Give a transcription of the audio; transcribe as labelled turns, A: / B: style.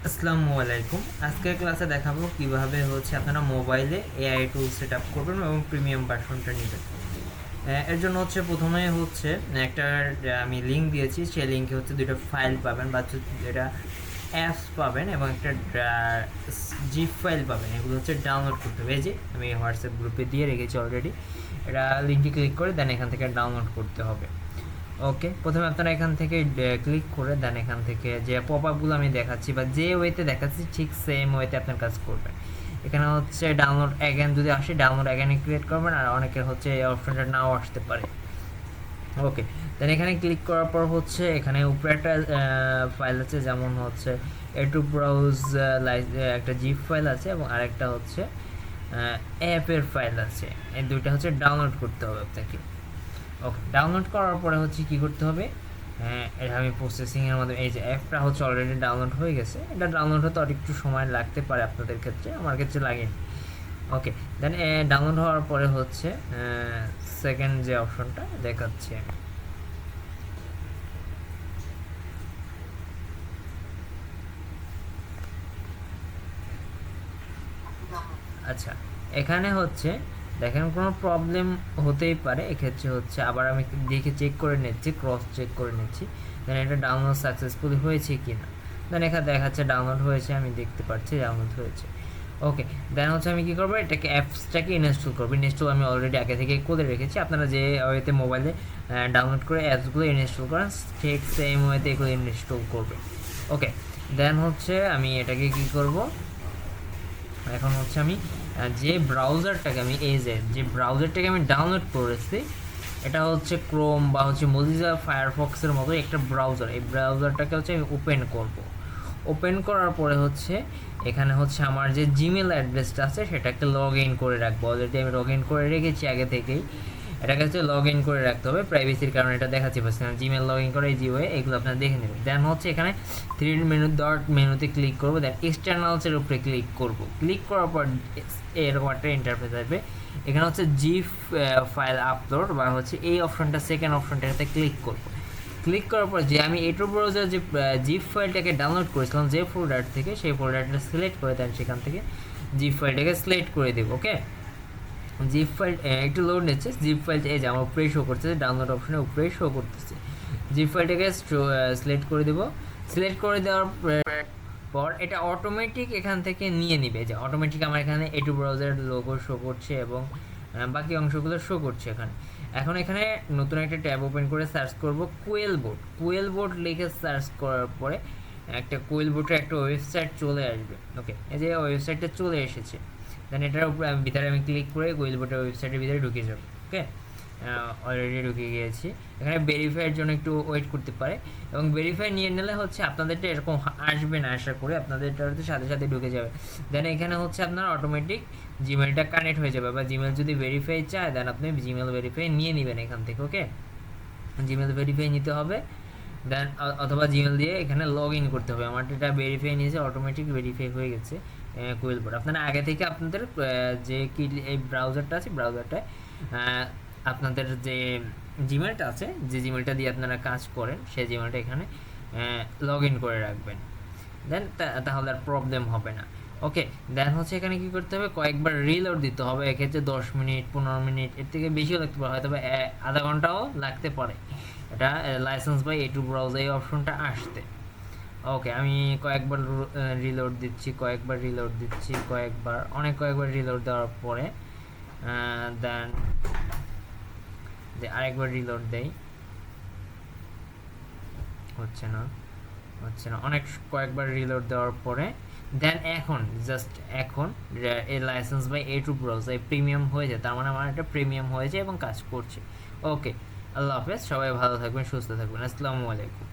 A: আসসালামু আলাইকুম। আজকের ক্লাসে দেখাবো কিভাবে আপনারা মোবাইলে এআই টুল সেট আপ করবেন এবং প্রিমিয়াম ভার্সনটা নেবেন। এর জন্য প্রথমে একটা আমি লিঙ্ক দিয়েছি, সেই লিঙ্কে দুটো ফাইল পাবেন বা যেটা অ্যাপস পাবেন এবং একটা জিপ ফাইল পাবেন। এগুলো ডাউনলোড করতে হবে। এই যে আমি হোয়াটসঅ্যাপ গ্রুপে দিয়ে রেখেছি অলরেডি। এটা লিঙ্কে ক্লিক করে দেন এখান থেকে ডাউনলোড করতে হবে। ওকে, প্রথমে আপনারা এখান থেকে ক্লিক করে দেন এখান থেকে যে পপ আপগুলো আমি দেখাচ্ছি বা যে ওয়েতে দেখাচ্ছি ঠিক সেম ওয়েতে আপনার কাজ করবেন। এখানে ডাউনলোড অ্যাগেন যদি আসে ডাউনলোড অ্যাগেনে ক্রিয়েট করবেন, আর অনেকের এই অপশনটা নাও আসতে পারে। ওকে, দেন এখানে ক্লিক করার পর এখানে উপরে একটা ফাইল আছে, যেমন টু ব্রাউজ একটা জিপ ফাইল আছে এবং আরেকটা অ্যাপের ফাইল আছে। এই দুইটা ডাউনলোড করতে হবে আপনাকে। ওকে, ডাউনলোড করার পরে কি করতে হবে, এটা আমি প্রসেসিংয়ের মধ্যে এই যে অ্যাপটা অলরেডি ডাউনলোড হয়ে গেছে। এটা ডাউনলোড হতে একটু সময় লাগতে পারে আপনাদের ক্ষেত্রে, আমার ক্ষেত্রে লাগেনি। ওকে, দেন ডাউনলোড হওয়ার পরে সেকেন্ড যে অপশনটা দেখাচ্ছি আমি। আচ্ছা, এখানে দেখেন কোনো প্রবলেম হতেই পারে। এক্ষেত্রে আবার আমি দেখে চেক করে নিচ্ছি, ক্রস চেক করে নিচ্ছি, দেন এটা ডাউনলোড সাকসেসফুলি হয়েছে কি না। দেন এখানে দেখাচ্ছে ডাউনলোড হয়েছে, আমি দেখতে পাচ্ছি ডাউনলোড হয়েছে। ওকে, দেন আমি কী করবো, এটাকে অ্যাপসটাকে ইনস্টল করবো। ইনস্টল আমি অলরেডি আগে থেকে করে রেখেছি। আপনারা যে ওয়েতে মোবাইলে ডাউনলোড করে অ্যাপসগুলো ইনস্টল করেন ঠিক সেম ওয়েতে এগুলো ইনস্টল করবে। ওকে, দেন আমি এটাকে কী করব, এখন আমি যে ব্রাউজারটাকে আমি যে ব্রাউজারটাকে আমি ডাউনলোড করেছি, এটা ক্রোম বা মোজিলা ফায়ারফক্সের মতো একটা ব্রাউজার। এই ব্রাউজারটাকে আমি ওপেন করব। ওপেন করার পরে এখানে আমার যে জিমেল অ্যাড্রেসটা আছে সেটাকে লগ ইন করে রাখবো। অলরেডি আমি লগ ইন করে রেখেছি আগে থেকেই। এটাকে লগ ইন করে রাখতে হবে প্রাইভেসির কারণে, এটা দেখাচ্ছি পাচ্ছিলাম। জিমেল লগ ইন করে এই জিওয়ে এগুলো আপনারা দেখে নেবেন। দেন এখানে থ্রি ডট মেনুতে ক্লিক করবো, দেন এক্সটার্নালসের উপরে ক্লিক করব। ক্লিক করার পর এরকম একটা ইন্টারফেস আসবে। এখানে জিপ ফাইল আপলোড বা এই অপশনটা, সেকেন্ড অপশনটাতে ক্লিক করব। ক্লিক করার পর যে আমি এটু ব্রাউজার যে জিপ ফাইলটাকে ডাউনলোড করেছিলাম যে ফোল্ডার থেকে, সেই ফোল্ডারটা সিলেক্ট করে দেন, সেখান থেকে জিপ ফাইলটাকে সিলেক্ট করে দেব। ওকে, জিপ ফাইল একটু লোড নিচ্ছে। জিপ ফাইলটা এই যে আমার উপরেই শো করতেছে, ডাউনলোড অপশনে উপরেই শো করতেছে। জিপ ফাইলটাকে সিলেক্ট করে দেব। সিলেক্ট করে দেওয়ার পর এটা অটোমেটিক এখান থেকে নিয়ে নিবে। যে অটোমেটিক আমার এখানে এটু ব্রাউজারের লোগো শো করছে এবং বাকি অংশগুলো শো করছে এখানে। এখন এখানে নতুন একটা ট্যাব ওপেন করে সার্চ করব কোয়েল বোর্ড। কোয়েল বোর্ড লিখে সার্চ করার পরে একটা কোয়েল বোর্ডের একটা ওয়েবসাইট চলে আসবে। ওকে, এই যে ওয়েবসাইটটা চলে এসেছে। দেন এটার উপরে ভিতরে আমি ক্লিক করে কোয়েল বোর্ডের ওয়েবসাইটের ভিতরে ঢুকে যাব। ওকে, অলরেডি ঢুকে গিয়েছি। এখানে ভেরিফাইয়ের জন্য একটু ওয়েট করতে পারে এবং ভেরিফাই নিয়ে নিলে আপনাদেরটা এরকম আসবে না, আশা করি আপনাদেরটা সাথে সাথে ঢুকে যাবে। দেন এখানে আপনার অটোমেটিক জিমেলটা কানেক্ট হয়ে যাবে, বা জিমেল যদি ভেরিফাই চায় দেন আপনি জিমেল ভেরিফাই নিয়ে নেবেন এখান থেকে। ওকে, জিমেল ভেরিফাই নিতে হবে, দেন অথবা জিমেল দিয়ে এখানে লগ ইন করতে হবে। আমার এটা ভেরিফাই নিয়েছে, অটোমেটিক ভেরিফাই হয়ে গেছে কোয়েল বোর্ড। আপনারা আগে থেকে আপনাদের যে কি এই ব্রাউজারটা আছে, ব্রাউজারটায় আপনাদের যে জিমেলটা আছে, যে জিমেলটা দিয়ে আপনারা কাজ করেন, সেই জিমেলটা এখানে লগ ইন করে রাখবেন। দেন তাহলে আর প্রবলেম হবে না। ওকে, দেন এখানে কী করতে হবে, কয়েকবার রিলোড দিতে হবে। এক্ষেত্রে 10 মিনিট 15 মিনিট এর থেকে বেশিও লাগতে পারে, হয়তো আধা ঘন্টাও লাগতে পারে এটা লাইসেন্স বাই এটু ব্রাউজার এই অপশনটা আসতে। ওকে, আমি কয়েকবার রিলোড দিচ্ছি, কয়েকবার রিলোড দেওয়ার পরে দেন আরেকবার রিলোড দেই, হচ্ছে না কয়েকবার রিলোড দেওয়ার পরে দেন এখন এই লাইসেন্স বাই এটু ব্রাউজার প্রিমিয়াম হয়ে যায়, তার মানে আমার এটা প্রিমিয়াম হয়েছে এবং কাজ করছে। ওকে, আল্লাহ হাফেজ, সবাই ভালো থাকবেন, সুস্থ থাকবেন, আসসালামু আলাইকুম।